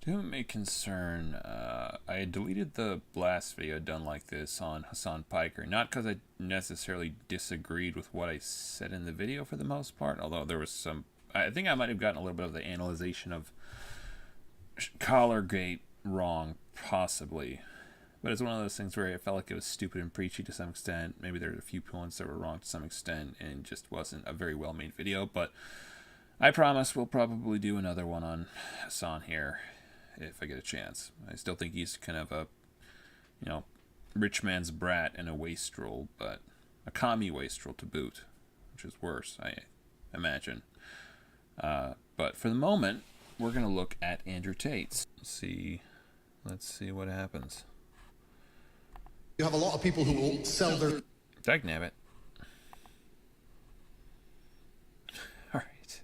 To my concern, I had deleted the last video done like this on Hassan Piker, not because I necessarily disagreed with what I said in the video for the most part, although there was some, I think I might have gotten a little bit of the analyzation of Collargate wrong, possibly. But it's one of those things where I felt like it was stupid and preachy to some extent. Maybe there were a few points that were wrong to some extent, and just wasn't a very well-made video, but I promise we'll probably do another one on Hassan here if I get a chance. I still think he's kind of a, rich man's brat and a wastrel, but a commie wastrel to boot, which is worse, I imagine. But for the moment, we're going to look at Andrew Tate's. Let's see what happens. You have a lot of people who will sell their... Dagnabbit. All right.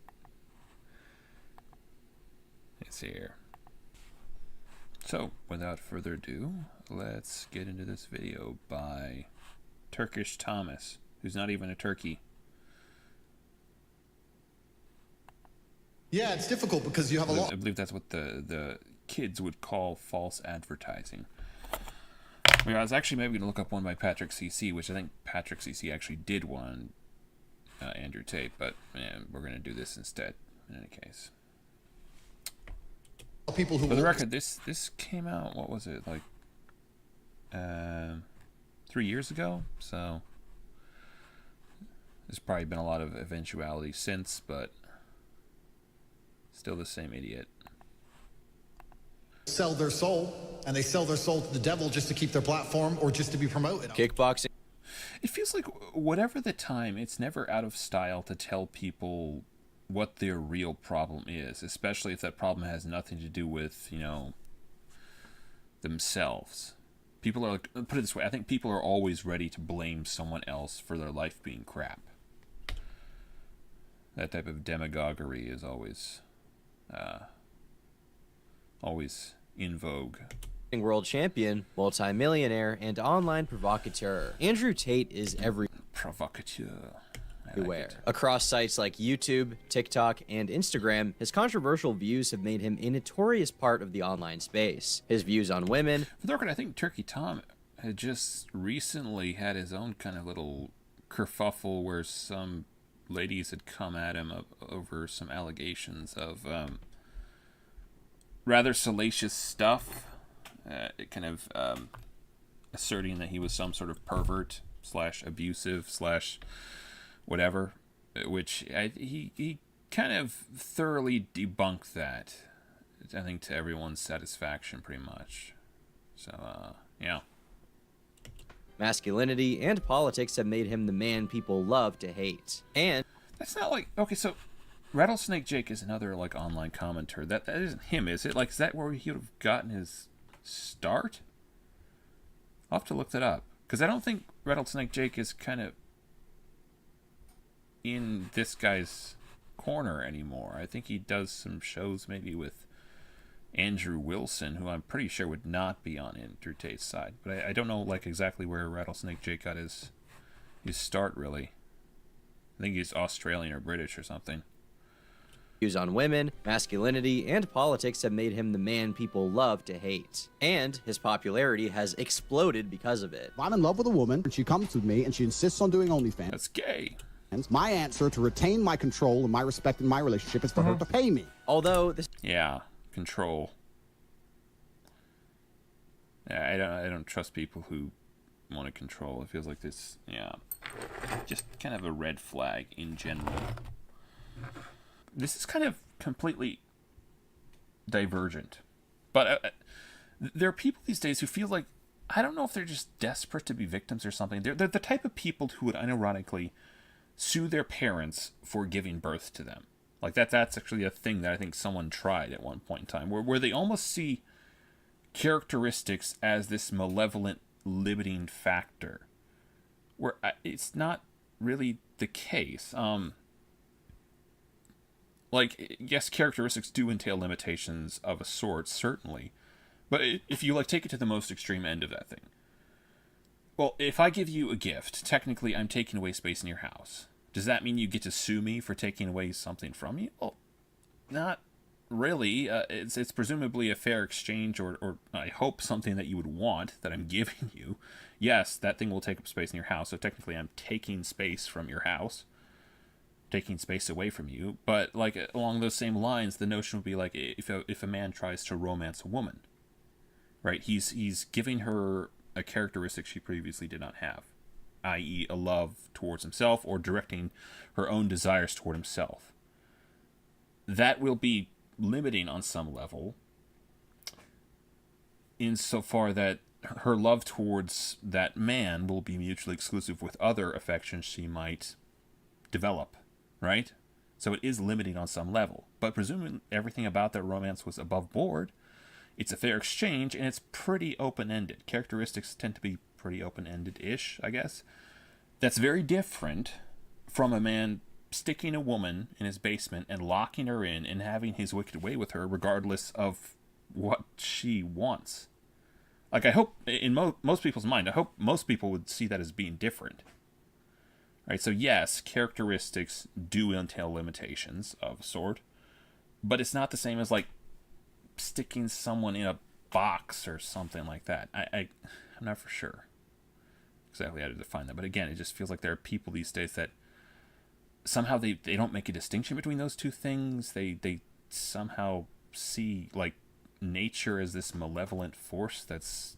Let's see here. So, without further ado, let's get into this video by Turkish Thomas, who's not even a turkey. Yeah, it's difficult because you have a lot... I believe that's what the kids would call false advertising. I was actually maybe going to look up one by Patrick CC, which I think Patrick CC actually did one on Andrew Tate, but we're going to do this instead, in any case. People who For the record, this came out, what was it, like 3 years ago? So there's probably been a lot of eventuality since, but still the same idiot. Sell their soul, and they sell their soul to the devil just to keep their platform or just to be promoted. Kickboxing. It feels like whatever the time, it's never out of style to tell people what their real problem is, especially if that problem has nothing to do with, themselves. People are like, put it this way, I think people are always ready to blame someone else for their life being crap. That type of demagoguery is always in vogue. World champion, multi-millionaire, and online provocateur. Andrew Tate is Provocateur. everywhere. Across sites like YouTube, TikTok, and Instagram, his controversial views have made him a notorious part of the online space. His views on women... For the record, I think Turkey Tom had just recently had his own kind of little kerfuffle where some ladies had come at him over some allegations of rather salacious stuff, kind of asserting that he was some sort of pervert / abusive / whatever, which he kind of thoroughly debunked that, I think, to everyone's satisfaction, pretty much. So, yeah. Masculinity and politics have made him the man people love to hate. And... That's not like... Okay, so Rattlesnake Jake is another, like, online commenter. That isn't him, is it? Like, is that where he would have gotten his start? I'll have to look that up. Because I don't think Rattlesnake Jake is kind of in this guy's corner anymore. I think he does some shows maybe with Andrew Wilson, who I'm pretty sure would not be on Andrew Tate's side. But I don't know, like, exactly where Rattlesnake Jake got his start, really. I think he's Australian or British or something. Views on women, masculinity, and politics have made him the man people love to hate. And his popularity has exploded because of it. If I'm in love with a woman and she comes with me and she insists on doing OnlyFans, That's gay. my answer to retain my control and my respect in my relationship is for her to pay me. Although this... Yeah, control. Yeah, I don't trust people who want to control. It feels like this, just kind of a red flag in general. This is kind of completely divergent. But there are people these days who feel like, I don't know if they're just desperate to be victims or something. They're the type of people who would unironically sue their parents for giving birth to them. Like that's actually a thing that I think someone tried at one point in time, where they almost see characteristics as this malevolent limiting factor, where it's not really the case. Like, yes, characteristics do entail limitations of a sort, certainly, but if you take it to the most extreme end of that thing, well, if I give you a gift, technically I'm taking away space in your house. Does that mean you get to sue me for taking away something from you? Well, not really. It's presumably a fair exchange, or I hope something that you would want that I'm giving you. Yes, that thing will take up space in your house, so technically I'm taking space from your house, taking space away from you. But like along those same lines, the notion would be like if a man tries to romance a woman, right? He's giving her a characteristic she previously did not have, i.e. a love towards himself, or directing her own desires toward himself. That will be limiting on some level, insofar that her love towards that man will be mutually exclusive with other affections she might develop, right? So it is limiting on some level. But presuming everything about that romance was above board, it's a fair exchange, and it's pretty open-ended. Characteristics tend to be pretty open-ended-ish, I guess. That's very different from a man sticking a woman in his basement and locking her in and having his wicked way with her regardless of what she wants. Like, I hope, in most people's mind, I hope most people would see that as being different. Right, so yes, characteristics do entail limitations of a sort, but it's not the same as, like, sticking someone in a box or something like that. I'm not for sure exactly how to define that, but again, it just feels like there are people these days that somehow they don't make a distinction between those two things. They somehow see, like, nature as this malevolent force that's,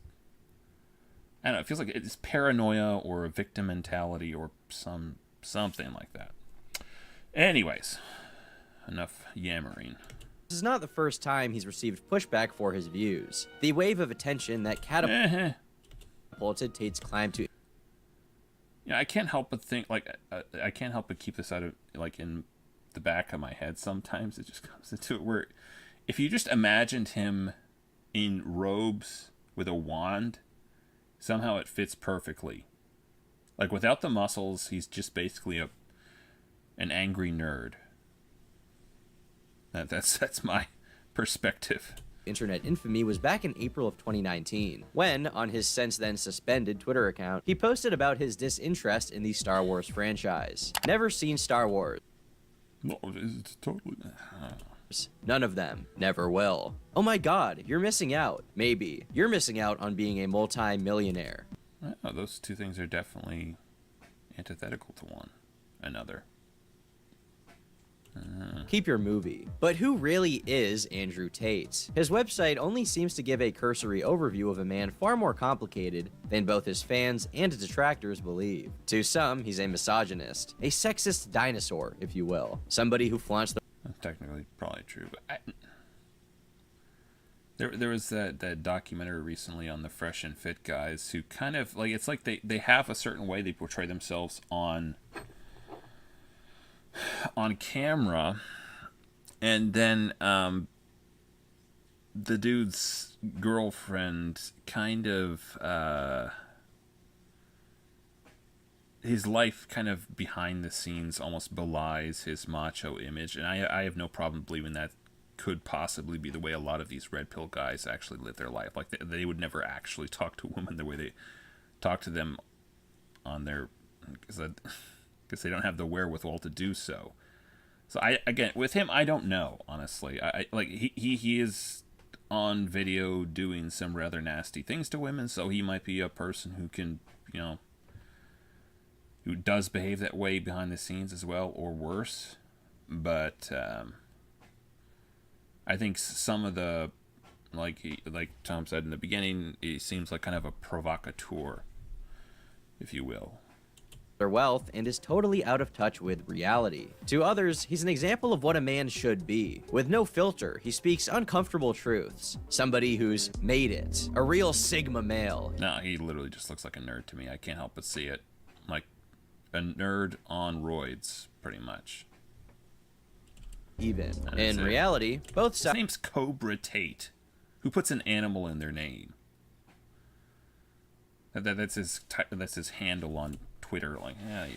I don't know, it feels like it's paranoia or a victim mentality or something like that. Anyways, enough yammering. This is not the first time he's received pushback for his views. The wave of attention that catapulted Tate's climb to... Yeah, I can't help but think, like, I can't help but keep this out of, like, in the back of my head sometimes. It just comes into it where if you just imagined him in robes with a wand, somehow it fits perfectly. Like, without the muscles, he's just basically an angry nerd. That's my perspective. Internet infamy was back in April of 2019, when, on his since then suspended Twitter account, he posted about his disinterest in the Star Wars franchise. Never seen Star Wars. No, it's totally... None of them. Never will. Oh my god, you're missing out. Maybe. You're missing out on being a multi-millionaire. Oh, those two things are definitely antithetical to one another. Keep your movie. But who really is Andrew Tate? His website only seems to give a cursory overview of a man far more complicated than both his fans and detractors believe. To some, he's a misogynist, a sexist dinosaur, if you will. Somebody who flaunts the... Technically, probably true, but there was that documentary recently on the Fresh and Fit guys who kind of, like, it's like they have a certain way they portray themselves on camera, and then the dude's girlfriend kind of his life kind of behind the scenes almost belies his macho image, and I have no problem believing that could possibly be the way a lot of these red pill guys actually live their life. Like, they would never actually talk to women the way they talk to them on their, because they don't have the wherewithal to do so. So again, with him, I don't know, honestly. I like he is on video doing some rather nasty things to women, so he might be a person who can, you know, who does behave that way behind the scenes as well, or worse. But I think some of the, like Tom said in the beginning, he seems like kind of a provocateur, if you will. Their wealth and is totally out of touch with reality. To others, he's an example of what a man should be. With no filter, he speaks uncomfortable truths. Somebody who's made it. A real Sigma male. No, he literally just looks like a nerd to me. I can't help but see it. Like a nerd on roids, pretty much. Even. In reality, both sides... His name's Cobra Tate. Who puts an animal in their name? That's his handle on Twitter. Like, yeah.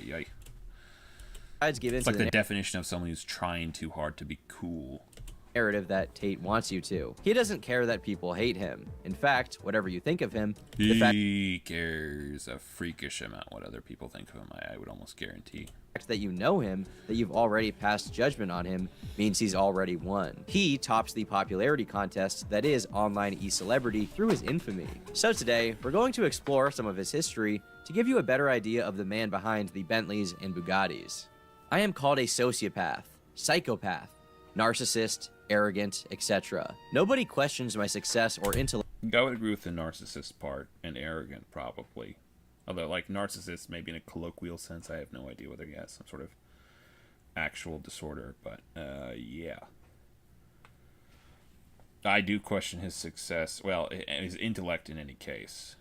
Give It's like the definition of someone who's trying too hard to be cool. narrative that Tate wants you to. He doesn't care that people hate him. In fact, whatever you think of him, the fact He cares a freakish amount what other people think of him, I would almost guarantee. that you know him, that you've already passed judgment on him, means he's already won. He tops the popularity contest that is online e-celebrity through his infamy. So today, we're going to explore some of his history to give you a better idea of the man behind the Bentleys and Bugattis. I am called a sociopath, psychopath, narcissist, arrogant, etc. Nobody questions my success or intellect. I would agree with the narcissist part, and arrogant, probably. Although, like, narcissist, maybe in a colloquial sense, I have no idea whether he has some sort of actual disorder, but, yeah. I do question his success, well, and his intellect in any case.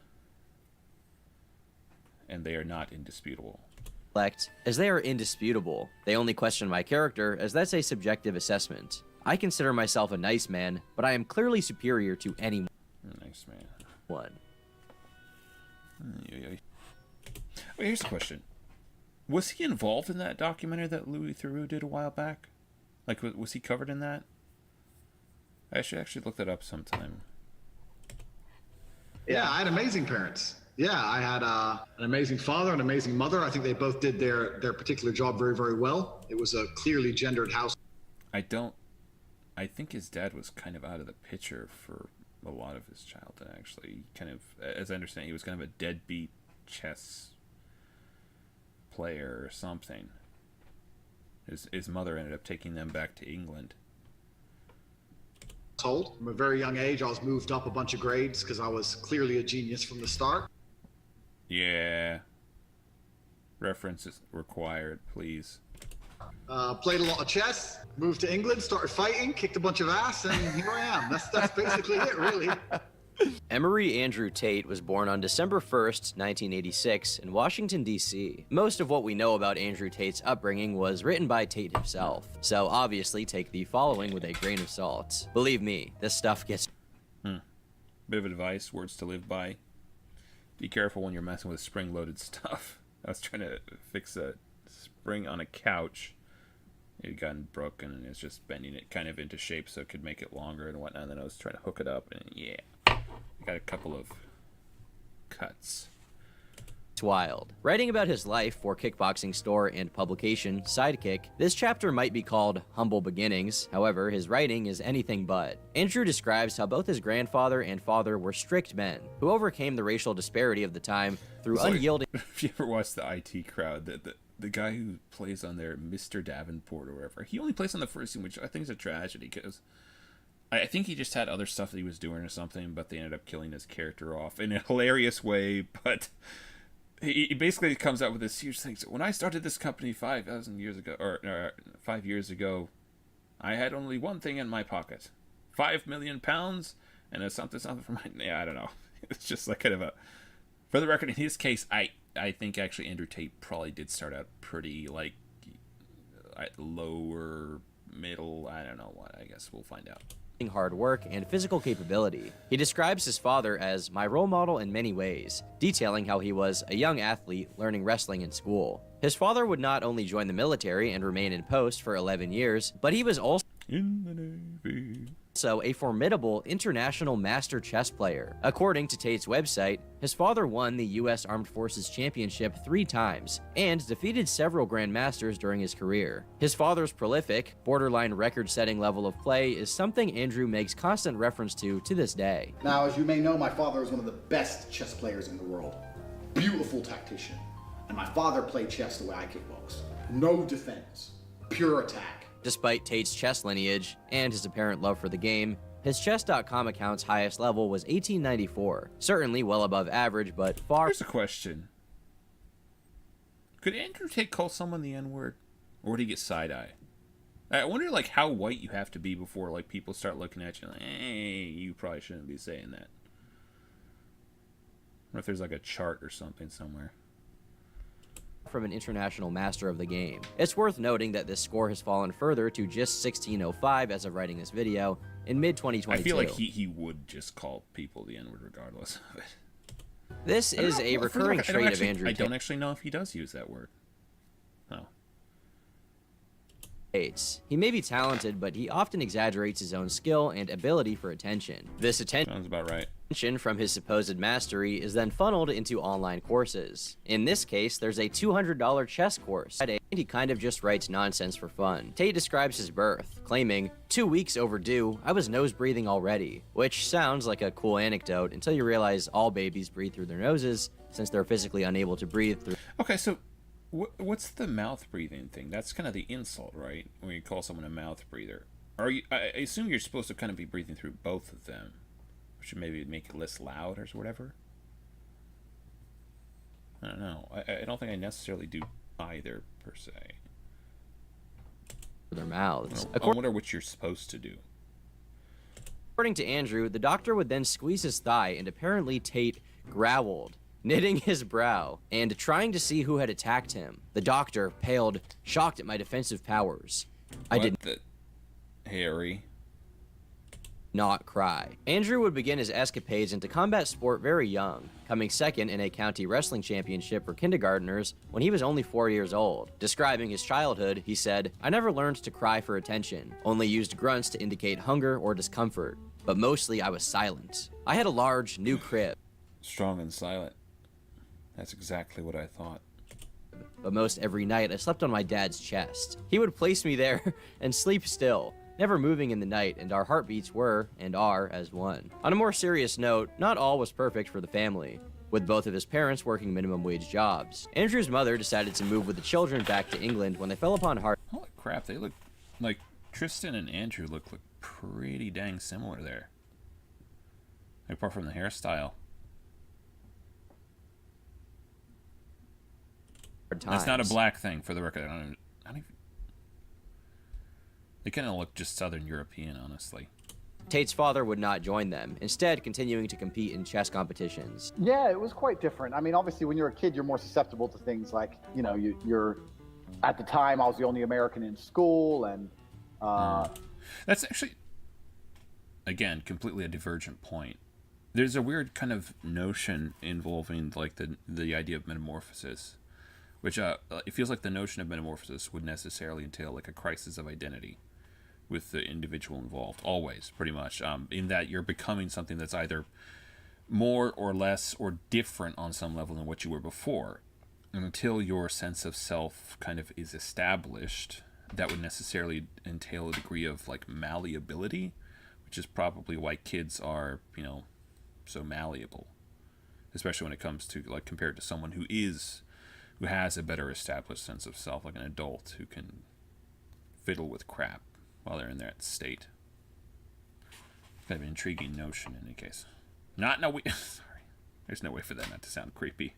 And they are not indisputable. As they are indisputable. They only question my character, as that's a subjective assessment. I consider myself a nice man, but I am clearly superior to anyone. Nice man. One. Wait, here's the question. Was he involved in that documentary that Louis Theroux did a while back? Like, was he covered in that? I should actually look that up sometime. Yeah, I had amazing parents. Yeah, I had an amazing father, an amazing mother. I think they both did their particular job very, very well. It was a clearly gendered house. I think his dad was kind of out of the picture for a lot of his childhood, actually. He kind of, as I understand, he was kind of a deadbeat chess player or something. His mother ended up taking them back to England. From a very young age, I was moved up a bunch of grades because I was clearly a genius from the start. Yeah. References required, please. Played a lot of chess, moved to England, started fighting, kicked a bunch of ass, and here I am. That's basically it, really. Emery Andrew Tate was born on December 1st, 1986, in Washington, D.C. Most of what we know about Andrew Tate's upbringing was written by Tate himself, so obviously take the following with a grain of salt. Believe me, this stuff gets... Bit of advice, words to live by. Be careful when you're messing with spring-loaded stuff. I was trying to fix a spring on a couch. It had gotten broken, and it's just bending it kind of into shape so it could make it longer and whatnot. And then I was trying to hook it up, and yeah, I got a couple of cuts. It's wild. Writing about his life for kickboxing store and publication Sidekick, this chapter might be called Humble Beginnings. However, his writing is anything but. Andrew describes how both his grandfather and father were strict men who overcame the racial disparity of the time through unyielding... If you ever watched the IT Crowd, the guy who plays on there, Mr. Davenport or whatever, he only plays on the first scene, which I think is a tragedy, because I think he just had other stuff that he was doing or something, but they ended up killing his character off in a hilarious way. But he basically comes out with this huge thing. So when I started this company 5,000 years ago, or 5 years ago, I had only one thing in my pocket: £5 million and a something for my... Yeah, I don't know. It's just like kind of a... For the record, in his case, I think actually Andrew Tate probably did start out pretty, like, lower, middle, I don't know what. I guess we'll find out. Hard work and physical capability. He describes his father as my role model in many ways, detailing how he was a young athlete learning wrestling in school. His father would not only join the military and remain in post for 11 years, but he was also In the Navy. a formidable international master chess player. According to Tate's website, his father won the U.S. Armed Forces Championship 3 times and defeated several grandmasters during his career. His father's prolific, borderline record-setting level of play is something Andrew makes constant reference to this day. Now, as you may know, my father is one of the best chess players in the world. Beautiful tactician. And my father played chess the way I kickbox. No defense, pure attack. Despite Tate's chess lineage and his apparent love for the game, his chess.com account's highest level was 1894, certainly well above average, but far... Here's a question. Could Andrew Tate call someone the N-word? Or would he get side-eye? I wonder, like, how white you have to be before, like, people start looking at you like, hey, you probably shouldn't be saying that. Or if there's, like, a chart or something somewhere. From an international master of the game. It's worth noting that this score has fallen further to just 1605 as of writing this video in mid-2022. I feel like he would just call people the N-word regardless of it. This is a recurring trait of Andrew Tate. I don't actually know if he does use that word. No. He may be talented, but he often exaggerates his own skill and ability for attention. This Sounds about right. attention from his supposed mastery is then funneled into online courses. In this case, there's a $200 chess course, and he kind of just writes nonsense for fun. Tate describes his birth, claiming, 2 weeks overdue, I was nose breathing already, which sounds like a cool anecdote until you realize all babies breathe through their noses, since they're physically unable to breathe through. Okay, so what's the mouth breathing thing? That's kind of the insult, right? When you call someone a mouth breather. Are you? I assume you're supposed to kind of be breathing through both of them, which would maybe make it less loud or whatever. I don't know. I don't think I necessarily do either per se. Their mouths. I wonder what you're supposed to do. According to Andrew, the doctor would then squeeze his thigh, and apparently Tate growled, knitting his brow, and trying to see who had attacked him. The doctor paled, shocked at my defensive powers. I did Harry. not cry. Andrew would begin his escapades into combat sport very young, coming second in a county wrestling championship for kindergartners when he was only 4 years old. Describing his childhood, he said, I never learned to cry for attention, only used grunts to indicate hunger or discomfort, but mostly I was silent. I had a large, new crib. Strong and silent. That's exactly what I thought. But most every night I slept on my dad's chest. He would place me there and sleep still, never moving in the night, and our heartbeats were, and are, as one. On a more serious note, not all was perfect for the family, with both of his parents working minimum wage jobs. Andrew's mother decided to move with the children back to England when they fell upon hard Holy crap, they look like Tristan and Andrew look pretty dang similar there. Apart from the hairstyle. times. That's not a black thing, for the record. I don't even, they kind of look just Southern European, honestly. Tate's father would not join them, instead continuing to compete in chess competitions. Yeah, it was quite different. I mean, obviously, when you're a kid, you're more susceptible to things like, you know, you're at the time, I was the only American in school, and That's actually, again, completely a divergent point. There's a weird kind of notion involving like the idea of metamorphosis, which it feels like the notion of metamorphosis would necessarily entail like a crisis of identity with the individual involved, always, pretty much, in that you're becoming something that's either more or less or different on some level than what you were before. And until your sense of self kind of is established, that would necessarily entail a degree of like malleability, which is probably why kids are, you know, so malleable, especially when it comes to like compared to someone who has a better established sense of self, like an adult who can fiddle with crap while they're in that state. Kind of an intriguing notion in any case. Sorry. There's no way for that not to sound creepy.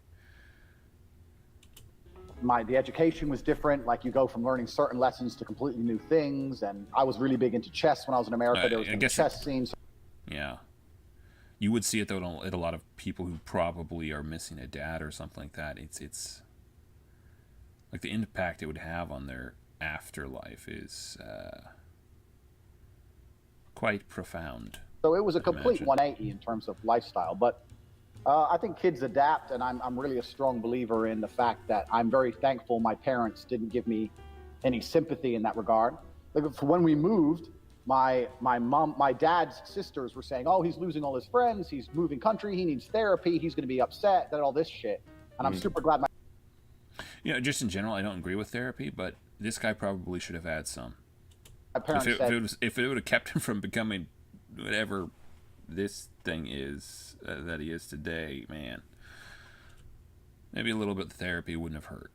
the education was different. Like, you go from learning certain lessons to completely new things. And I was really big into chess when I was in America. There was a chess scene. Yeah. You would see it though at a lot of people who probably are missing a dad or something like that. It's like the impact it would have on their afterlife is quite profound. So it was a complete 180 in terms of lifestyle. But I think kids adapt, and I'm really a strong believer in the fact that I'm very thankful my parents didn't give me any sympathy in that regard. Like, for when we moved, my dad's sisters were saying, oh, he's losing all his friends, he's moving country, he needs therapy, he's going to be upset, that all this shit. And I'm super glad just in general, I don't agree with therapy, but this guy probably should have had some. my parents said, If it would have kept him from becoming whatever this thing is that he is today, man, maybe a little bit of therapy wouldn't have hurt.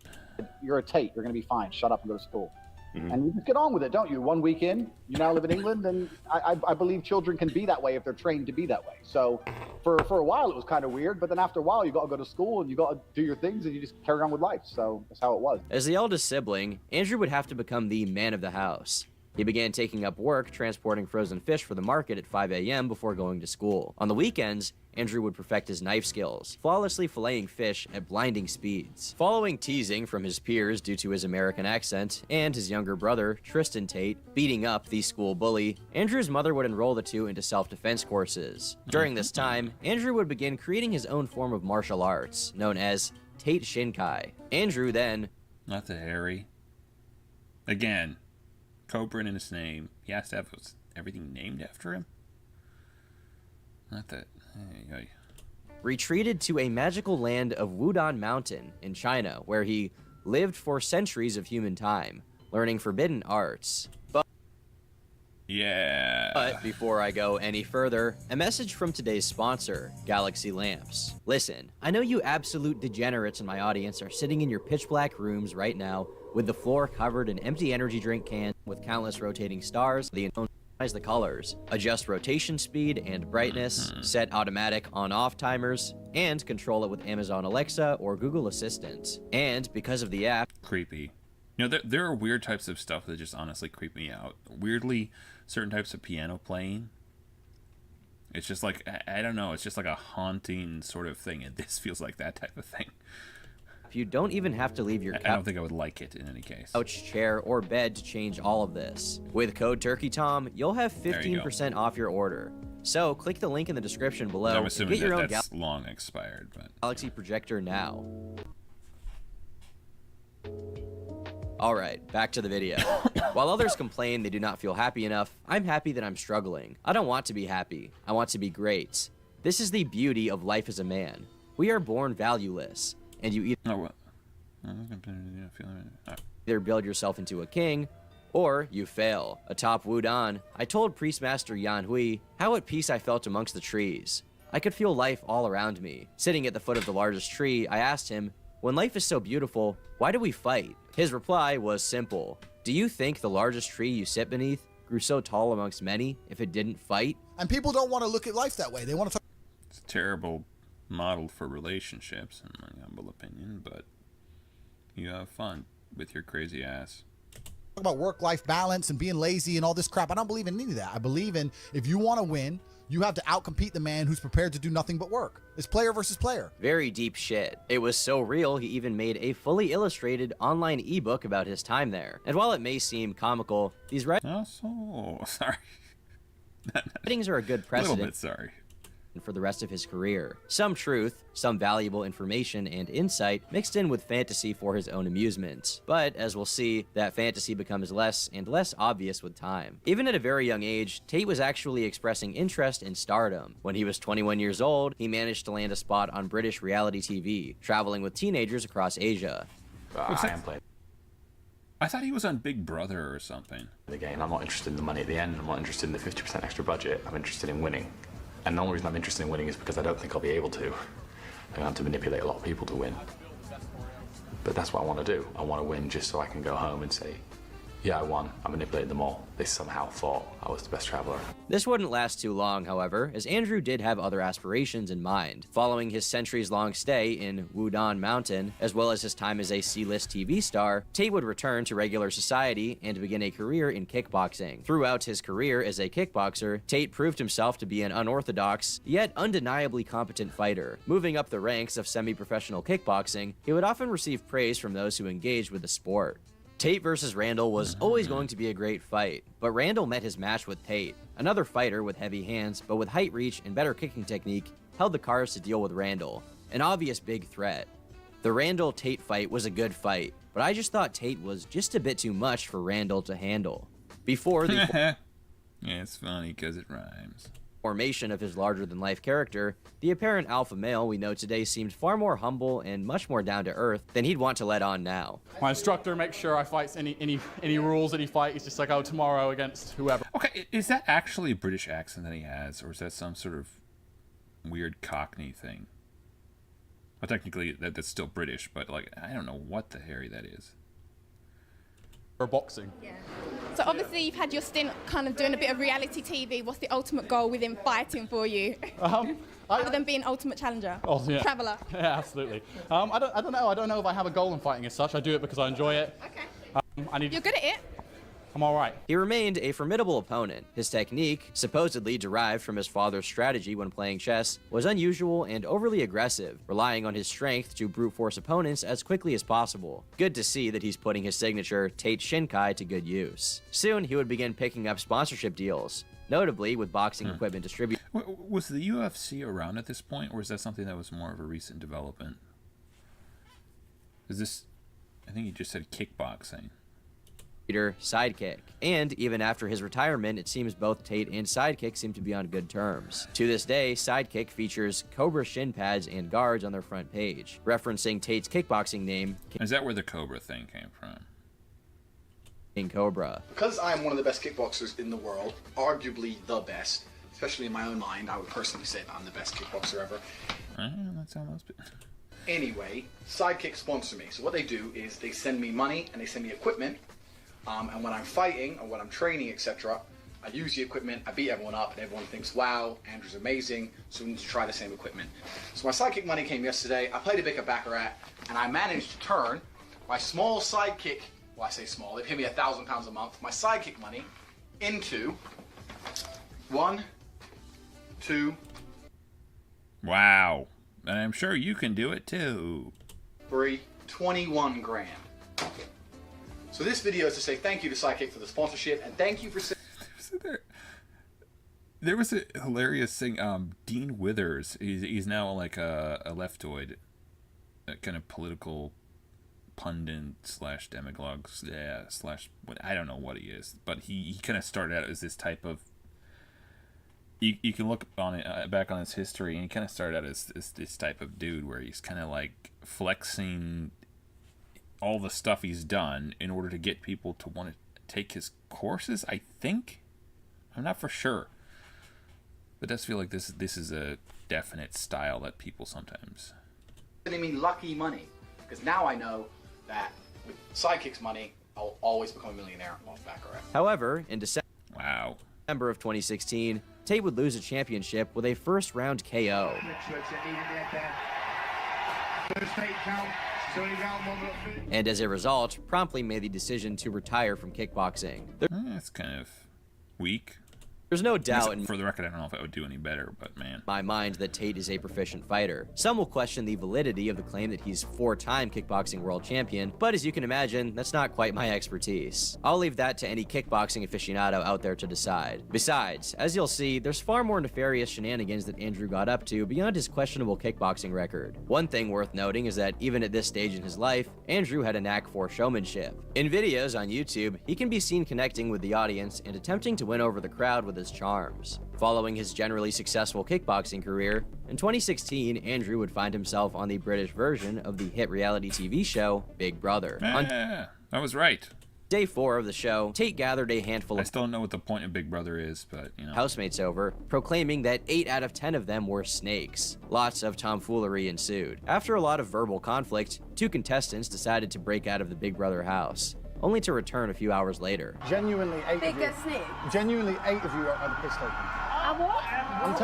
you're a Tate, you're going to be fine, shut up and go to school. And you just get on with it, don't you? 1 week in, you now live in England, and I believe children can be that way if they're trained to be that way. So for a while it was kind of weird, but then after a while you got to go to school and you got to do your things and you just carry on with life. So that's how it was. As the eldest sibling, Andrew would have to become the man of the house. He began taking up work transporting frozen fish for the market at 5 a.m. before going to school. On the weekends, Andrew would perfect his knife skills, flawlessly filleting fish at blinding speeds. Following teasing from his peers due to his American accent, and his younger brother, Tristan Tate, beating up the school bully, Andrew's mother would enroll the two into self-defense courses. During this time, Andrew would begin creating his own form of martial arts, known as Tate Shinkai. Andrew then... Not the Harry. Again, Cobra in his name. He has to have everything named after him. Not that. Retreated to a magical land of Wudang Mountain in China, where he lived for centuries of human time, learning forbidden arts. Yeah. But before I go any further, a message from today's sponsor, Galaxy Lamps. Listen, I know you absolute degenerates in my audience are sitting in your pitch black rooms right now with the floor covered in empty energy drink cans with countless rotating stars, the colors, adjust rotation speed and brightness, set automatic on-off timers, and control it with Amazon Alexa or Google Assistant. And because of the app, Creepy. You know, there are weird types of stuff that just honestly creep me out. Weirdly, certain types of piano playing. It's just like, I don't know, it's just like a haunting sort of thing, and this feels like that type of thing. you don't even have to leave your I don't think I would like it in any case. Couch, chair, or bed to change all of this. With code TurkeyTom, you'll have 15% off your order. So click the link in the description below I'm and assuming get your own that's long expired, but Galaxy projector now. Alright, back to the video. While others complain they do not feel happy enough, I'm happy that I'm struggling. I don't want to be happy. I want to be great. This is the beauty of life as a man. We are born valueless, and you either build yourself into a king, or you fail. Atop Wudang, I told Priestmaster Yan Hui how at peace I felt amongst the trees. I could feel life all around me. Sitting at the foot of the largest tree, I asked him, when life is so beautiful, why do we fight? His reply was simple. Do you think the largest tree you sit beneath grew so tall amongst many if it didn't fight? And people don't want to look at life that way. They want to talk. it's a terrible model for relationships, in my humble opinion, but you have fun with your crazy ass. About work-life balance and being lazy and all this crap. I don't believe in any of that. I believe in if you want to win, you have to outcompete the man who's prepared to do nothing but work. It's player versus player. Very deep shit. It was so real, he even made a fully illustrated online ebook about his time there. And while it may seem comical, these Oh, so sorry. writings are a good A precedent little bit sorry. for the rest of his career. Some truth, some valuable information and insight mixed in with fantasy for his own amusement. But, as we'll see, that fantasy becomes less and less obvious with time. Even at a very young age, Tate was actually expressing interest in stardom. When he was 21 years old, he managed to land a spot on British reality TV, traveling with teenagers across Asia. I am playing I thought he was on Big Brother or something. the game. I'm not interested in the money at the end. I'm not interested in the 50% extra budget. I'm interested in winning. And the only reason I'm interested in winning is because I don't think I'll be able to. I have to manipulate a lot of people to win. But that's what I want to do. I want to win just so I can go home and say, yeah, I won. I manipulated them all. They somehow thought I was the best traveler. This wouldn't last too long, however, as Andrew did have other aspirations in mind. Following his centuries-long stay in Wudang Mountain, as well as his time as a C-list TV star, Tate would return to regular society and begin a career in kickboxing. Throughout his career as a kickboxer, Tate proved himself to be an unorthodox, yet undeniably competent fighter. Moving up the ranks of semi-professional kickboxing, he would often receive praise from those who engaged with the sport. Tate versus Randall was always going to be a great fight, but Randall met his match with Tate. Another fighter with heavy hands, but with height reach and better kicking technique, held the cards to deal with Randall, an obvious big threat. The Randall-Tate fight was a good fight, but I just thought Tate was just a bit too much for Randall to handle. Before the Yeah, it's funny because it rhymes. formation of his larger-than-life character, the apparent alpha male we know today seemed far more humble and much more down-to-earth than he'd want to let on now. My instructor makes sure I fight any rules that he fights. He's just like, oh, tomorrow against whoever. Okay, is that actually a British accent that he has, or is that some sort of weird Cockney thing? Well, technically, that's still British, but, like, I don't know what the hairy that is. For boxing. So obviously you've had your stint kind of doing a bit of reality TV. What's the ultimate goal within fighting for you? Other than being ultimate challenger? Oh, yeah. Traveller? Yeah, absolutely. I don't know. I don't know if I have a goal in fighting as such. I do it because I enjoy it. Okay. You're good at it. I'm all right. He remained a formidable opponent. His technique, supposedly derived from his father's strategy when playing chess, was unusual and overly aggressive, relying on his strength to brute force opponents as quickly as possible. Good to see that he's putting his signature, Tate Shinkai, to good use. Soon, he would begin picking up sponsorship deals, notably with boxing equipment distributors. Was the UFC around at this point, or is that something that was more of a recent development? Is this... I think you just said kickboxing. Sidekick. And even after his retirement, it seems both Tate and Sidekick seem to be on good terms. To this day, Sidekick features Cobra shin pads and guards on their front page, referencing Tate's kickboxing name, Is that where the Cobra thing came from? King Cobra. Because I am one of the best kickboxers in the world, arguably the best, especially in my own mind, I would personally say that I'm the best kickboxer ever. That's how most people... Anyway, Sidekick sponsor me. So what they do is they send me money and they send me equipment. And when I'm fighting or when I'm training, etc., I use the equipment, I beat everyone up, and everyone thinks, wow, Andrew's amazing, so we need to try the same equipment. So my Sidekick money came yesterday, I played a bit of Baccarat, and I managed to turn my small Sidekick, well, I say small, they pay me £1,000 a month, my Sidekick money into 1, 2... Wow. And I'm sure you can do it too. 3, 21 grand. So this video is to say thank you to Sidekick for the sponsorship, and thank you for... There was a hilarious thing. Dean Withers, he's now like a leftoid, a kind of political pundit slash demagogue, slash what, I don't know what he is, but he kind of started out as this type of... You can look on it back on his history, and he kind of started out as this type of dude where he's kind of like flexing all the stuff he's done in order to get people to want to take his courses, I think. I'm not for sure. But it does feel like this is a definite style that people sometimes... I mean lucky money, because now I know that with Sidekick's money, I'll always become a millionaire off Baccarat. However, in December of 2016, Tate would lose a championship with a first-round KO. And as a result, promptly made the decision to retire from kickboxing. That's kind of weak. There's no doubt for the record, I don't know if I would do any better, but man. My mind that Tate is a proficient fighter. Some will question the validity of the claim that he's 4-time kickboxing world champion, but as you can imagine, that's not quite my expertise. I'll leave that to any kickboxing aficionado out there to decide. Besides, as you'll see, there's far more nefarious shenanigans that Andrew got up to beyond his questionable kickboxing record. One thing worth noting is that even at this stage in his life, Andrew had a knack for showmanship. In videos on YouTube, he can be seen connecting with the audience and attempting to win over the crowd with his charms. Following his generally successful kickboxing career, in 2016, Andrew would find himself on the British version of the hit reality TV show Big Brother. Yeah, I was right. Day 4 of the show, Tate gathered a handful of... I still don't know what the point of Big Brother is, but, you know. ...housemates over, proclaiming that 8 out of 10 of them were snakes. Lots of tomfoolery ensued. After a lot of verbal conflict, 2 contestants decided to break out of the Big Brother house, only to return a few hours later. Genuinely 8 of you. Genuinely 8 of you are the piss taken. What? I'm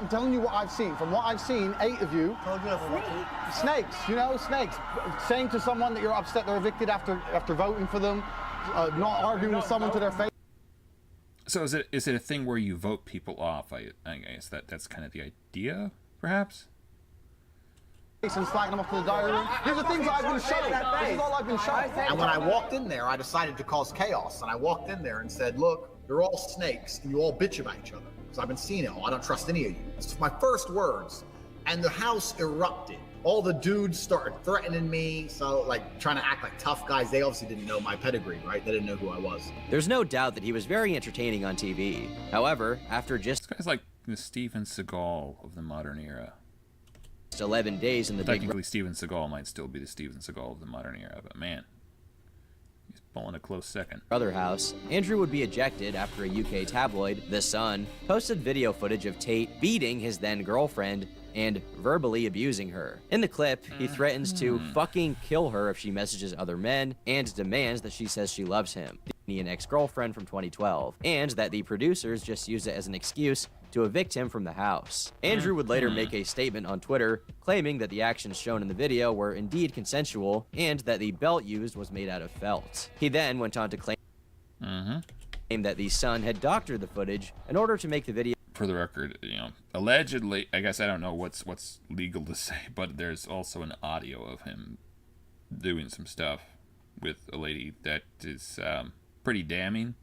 telling you what I've seen. From what I've seen, 8 of you. Snakes, you know, snakes. Saying to someone that you're upset they're evicted after voting for them, not arguing with someone to their face. So is it a thing where you vote people off? I guess that's kind of the idea, perhaps? And slagging them off to the diary room. These are things I've been shown. This is all I've been shown. And when I walked in there, I decided to cause chaos. And I walked in there and said, look, you're all snakes, and you all bitch about each other. Because I've been seeing it all. I don't trust any of you. It's my first words. And the house erupted. All the dudes started threatening me, so like trying to act like tough guys. They obviously didn't know my pedigree, right? They didn't know who I was. There's no doubt that he was very entertaining on TV. However, after just... This guy's like the Steven Seagal of the modern era. 11 days in the Technically, Steven Seagal might still be the Steven Seagal of the modern era, but man, he's pulling a close second. Brother house, Andrew would be ejected after a UK tabloid, The Sun, posted video footage of Tate beating his then girlfriend and verbally abusing her. In the clip, he threatens to fucking kill her if she messages other men and demands that she says she loves him, an ex-girlfriend from 2012, and that the producers just used it as an excuse to evict him from the house. Andrew would later make a statement on Twitter claiming that the actions shown in the video were indeed consensual and that the belt used was made out of felt. He then went on to claim that the Sun had doctored the footage in order to make the video... For the record, you know, allegedly, I guess I don't know what's legal to say, but there's also an audio of him doing some stuff with a lady that is pretty damning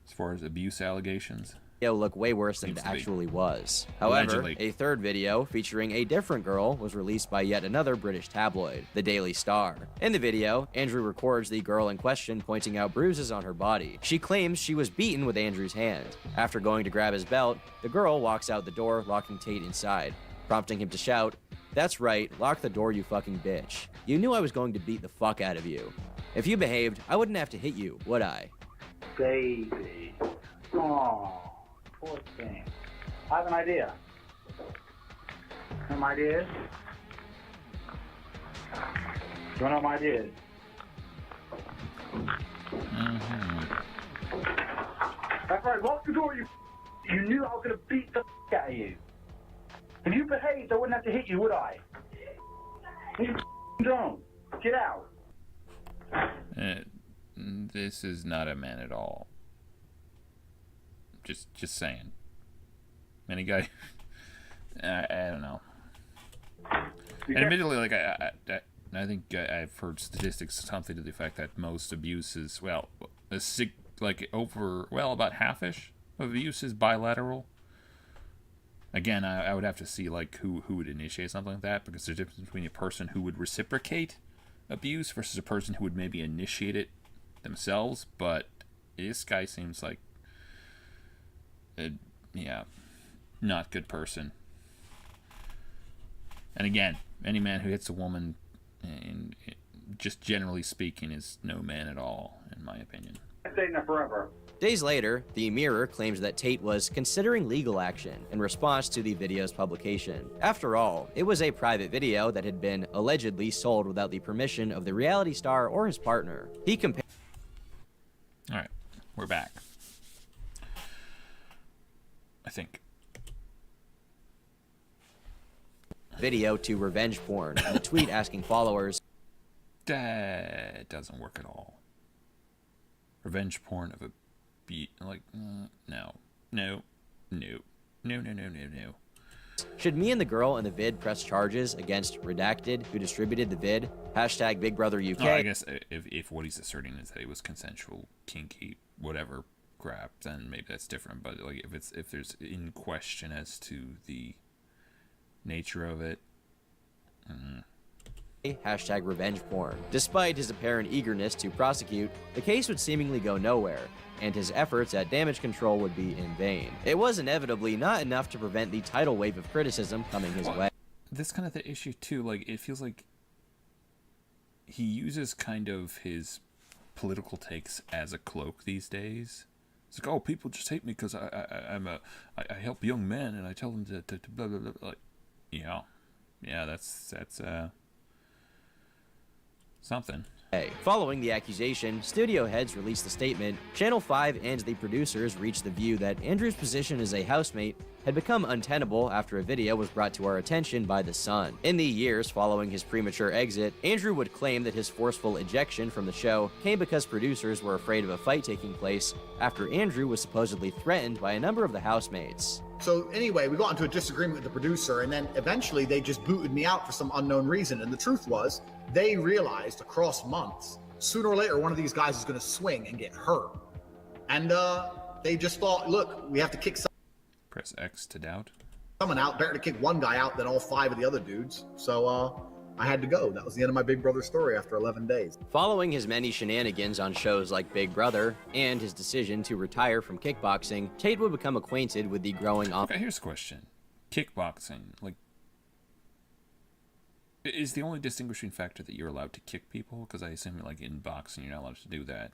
as far as abuse allegations. look way worse than it actually was. However, Allegedly. a third video featuring a different girl was released by yet another British tabloid, the Daily Star. In the video, Andrew records the girl in question pointing out bruises on her body. She claims she was beaten with Andrew's hand. After going to grab his belt, the girl walks out the door, locking Tate inside, prompting him to shout, "That's right, lock the door, you fucking bitch. You knew I was going to beat the fuck out of you. If you behaved, I wouldn't have to hit you, would I?" Baby. Oh, poor thing. I have an idea. Some ideas? Do you want to know my ideas? That's right, lock the door, you. You knew I was going to beat the out of you. If you behaved, I wouldn't have to hit you, would I? You don't. Get out. This is not a man at all. Just saying. Any guy, I don't know. And admittedly, like I think I've heard statistics something to the effect that most abuse is about half-ish of abuse is bilateral. Again, I would have to see like who would initiate something like that, because there's a difference between a person who would reciprocate abuse versus a person who would maybe initiate it themselves. But this guy seems like not good person. And again, any man who hits a woman, and just generally speaking, is no man at all, in my opinion. I'm staying there forever. Days later, the Mirror claims that Tate was considering legal action in response to the video's publication. After all, it was a private video that had been allegedly sold without the permission of the reality star or his partner. He compared. Alright, we're back. I think. Video to revenge porn, and a tweet asking followers. That doesn't work at all. Revenge porn of a no. Should me and the girl in the vid press charges against Redacted, who distributed the vid? Hashtag Big Brother UK. I guess if what he's asserting is that it was consensual, kinky, whatever crap, then maybe that's different. But like if there's in question as to the nature of it. Hashtag revenge porn. Despite his apparent eagerness to prosecute, the case would seemingly go nowhere, and his efforts at damage control would be in vain. It was inevitably not enough to prevent the tidal wave of criticism coming his way. That's kind of the issue too. Like, it feels like he uses kind of his political takes as a cloak these days. It's like, oh, people just hate me because I help young men and I tell them to blah blah blah. Like, yeah, that's something. Following the accusation, studio heads released a statement. Channel 5 and the producers reached the view that Andrew's position as a housemate had become untenable after a video was brought to our attention by The Sun. In the years following his premature exit, Andrew would claim that his forceful ejection from the show came because producers were afraid of a fight taking place after Andrew was supposedly threatened by a number of the housemates. So anyway, we got into a disagreement with the producer, and then eventually they just booted me out for some unknown reason. And the truth was, they realized across months, sooner or later, one of these guys is going to swing and get hurt. And they just thought, look, we have to kick Press X to doubt. someone out. Better to kick one guy out than all 5 of the other dudes. So I had to go. That was the end of my Big Brother story after 11 days. Following his many shenanigans on shows like Big Brother and his decision to retire from kickboxing, Tate would become acquainted with the growing... Okay, here's a question. Kickboxing, like, is the only distinguishing factor that you're allowed to kick people? Because I assume, like, in boxing, you're not allowed to do that.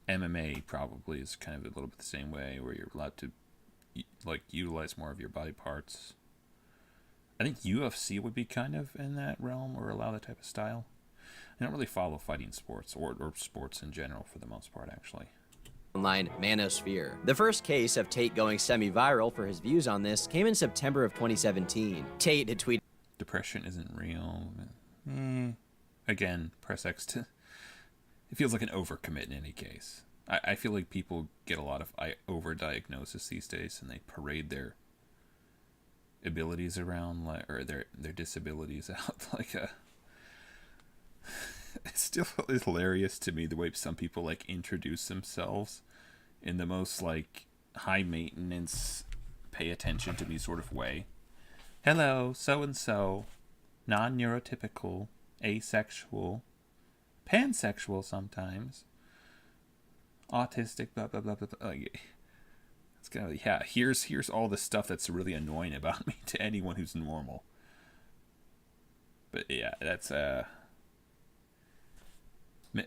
MMA probably is kind of a little bit the same way, where you're allowed to, like, utilize more of your body parts. I think UFC would be kind of in that realm, or allow that type of style. I don't really follow fighting sports, or sports in general for the most part, actually. Online manosphere. The first case of Tate going semi-viral for his views on this came in September of 2017. Tate had tweeted, "Depression isn't real." Again, press X to... It feels like an overcommit in any case. I feel like people get a lot of overdiagnosis these days, and they parade their abilities around, like, or their disabilities out like a... It's still hilarious to me the way some people, like, introduce themselves in the most, like, high maintenance, pay attention to me sort of way. Hello, so-and-so, non-neurotypical, asexual, pansexual sometimes, autistic, blah, blah, blah, blah, blah. It's kind of, yeah, here's all the stuff that's really annoying about me to anyone who's normal. But yeah, that's,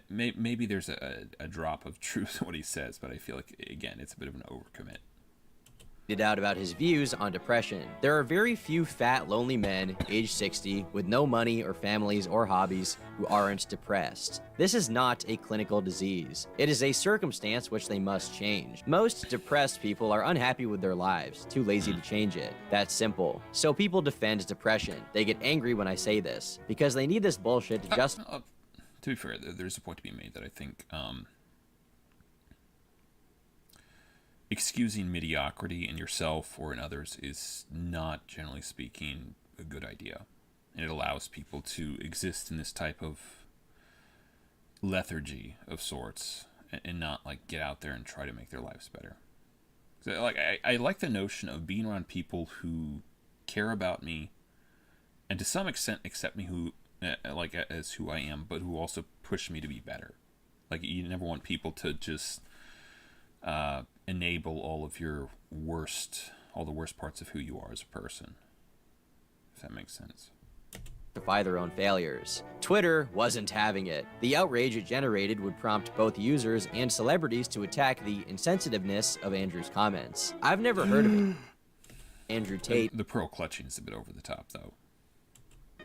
maybe there's a drop of truth in what he says, but I feel like, again, it's a bit of an overcommit. Out about his views on depression. There are very few fat, lonely men, age 60, with no money or families or hobbies, who aren't depressed. This is not a clinical disease. It is a circumstance which they must change. Most depressed people are unhappy with their lives, too lazy to change it. That's simple. So people defend depression. They get angry when I say this, because they need this bullshit to just... To be fair, there's a point to be made that I think, excusing mediocrity in yourself or in others is not, generally speaking, a good idea. And it allows people to exist in this type of lethargy of sorts and not, like, get out there and try to make their lives better. So, like, I like the notion of being around people who care about me and to some extent accept me like as who I am, but who also push me to be better. Like, you never want people to just enable all the worst parts of who you are as a person, if that makes sense. Justify their own failures. Twitter wasn't having it. The outrage it generated would prompt both users and celebrities to attack the insensitiveness of Andrew's comments. I've never heard of it. Andrew Tate. The pearl clutching is a bit over the top, though.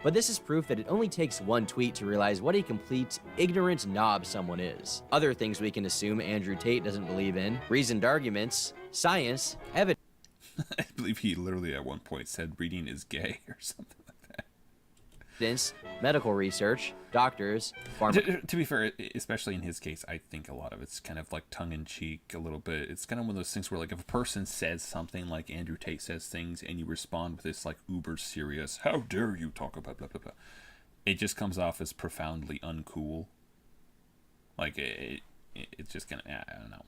But this is proof that it only takes one tweet to realize what a complete, ignorant knob someone is. Other things we can assume Andrew Tate doesn't believe in: reasoned arguments, science, evidence. I believe he literally at one point said reading is gay or something like that. Medical research, doctors, to be fair, especially in his case, I think a lot of it's kind of like tongue-in-cheek a little bit. It's kind of one of those things where, like, if a person says something like Andrew Tate says things and you respond with this, like, uber serious, how dare you talk about blah, blah, blah, it just comes off as profoundly uncool. Like, it's just gonna, I don't know.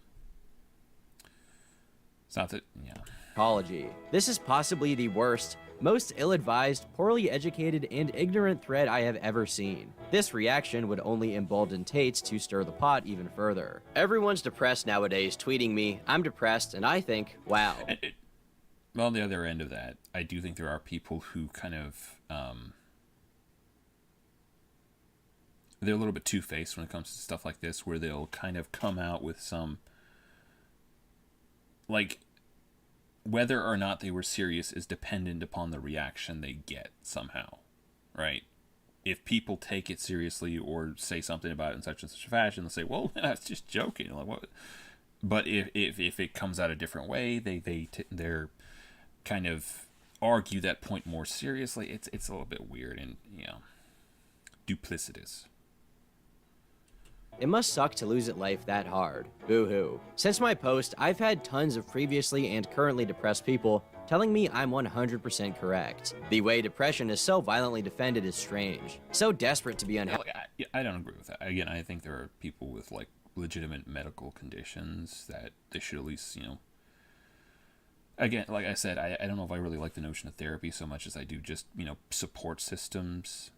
It's not that, yeah. Psychology. This is possibly the worst, most ill-advised, poorly educated, and ignorant thread I have ever seen. This reaction would only embolden Tate to stir the pot even further. Everyone's depressed nowadays, tweeting me, I'm depressed, and I think, wow. Well, on the other end of that, I do think there are people who kind of, they're a little bit two-faced when it comes to stuff like this, where they'll kind of come out with some, like, whether or not they were serious is dependent upon the reaction they get somehow, right? If people take it seriously or say something about it in such and such a fashion, they'll say, well, that's just joking. Like, what? But if it comes out a different way, they're kind of argue that point more seriously. It's a little bit weird and, you know, duplicitous. It must suck to lose at life that hard. Boo-hoo. Since my post, I've had tons of previously and currently depressed people telling me I'm 100% correct. The way depression is so violently defended is strange. So desperate to be unhappy. I don't agree with that. Again, I think there are people with, like, legitimate medical conditions that they should at least, you know... Again, like I said, I don't know if I really like the notion of therapy so much as I do just, you know, support systems,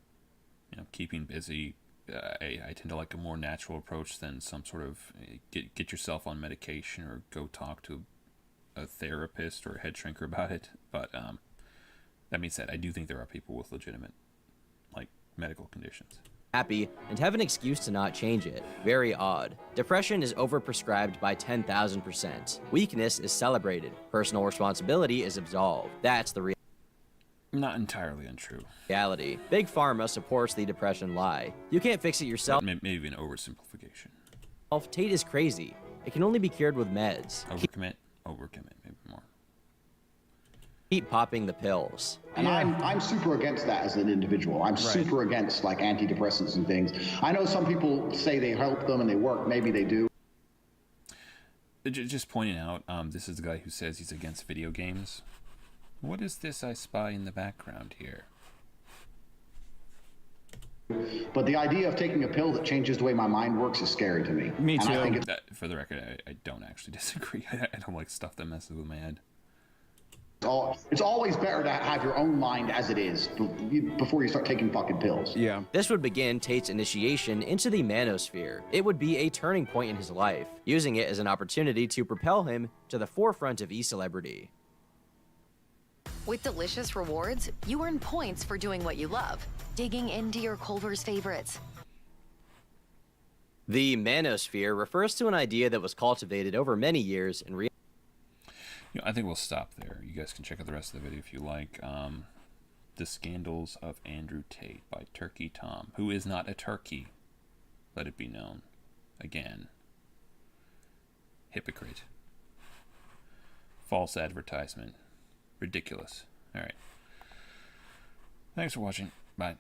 you know, keeping busy. I tend to like a more natural approach than some sort of get yourself on medication or go talk to a therapist or a head shrinker about it. But that being said, I do think there are people with legitimate, like, medical conditions. Happy and have an excuse to not change it. Very odd. Depression is overprescribed by 10,000%. Weakness is celebrated. Personal responsibility is absolved. That's the Not entirely untrue. reality. Big Pharma supports the depression lie. You can't fix it yourself. Maybe an oversimplification. Tate is crazy. It can only be cured with meds. Overcommit, maybe more. Keep popping the pills. And I'm super against that as an individual. I'm super against, like, antidepressants and things. I know some people say they help them and they work. Maybe they do. Just pointing out, this is the guy who says he's against video games. What is this I spy in the background here? But the idea of taking a pill that changes the way my mind works is scary to me. Me And too. I think For the record, I don't actually disagree. I don't like stuff that messes with my head. it's always better to have your own mind as it is before you start taking fucking pills. Yeah. This would begin Tate's initiation into the manosphere. It would be a turning point in his life, using it as an opportunity to propel him to the forefront of e-celebrity. With delicious rewards, you earn points for doing what you love, digging into your Culver's favorites. The manosphere refers to an idea that was cultivated over many years and I think we'll stop there. You guys can check out the rest of the video if you like. The Scandals of Andrew Tate by Turkey Tom, who is not a turkey. Let it be known. Again. Hypocrite. False advertisement. Ridiculous. Alright. Thanks for watching. Bye.